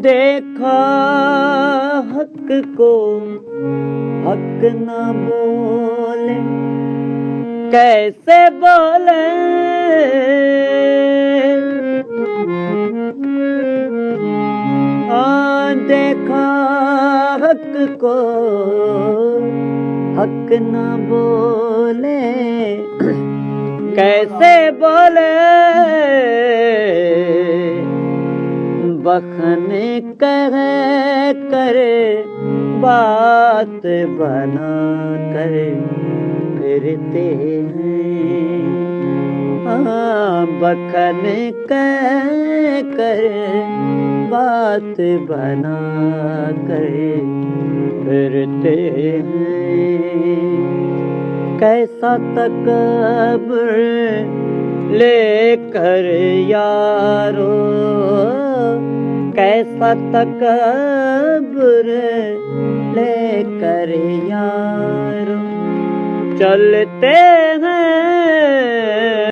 देखा हक को हक न बोले, कैसे बोले देखा हक को हक न बोले, कैसे बोले बखन करे करे बात बना कर फिरते हैं। बखन कर बात बना कर फिरते हैं। कैसा तकब्बुर लेकर यारो, कैसा तकब्बुर लेकर यारो चलते हैं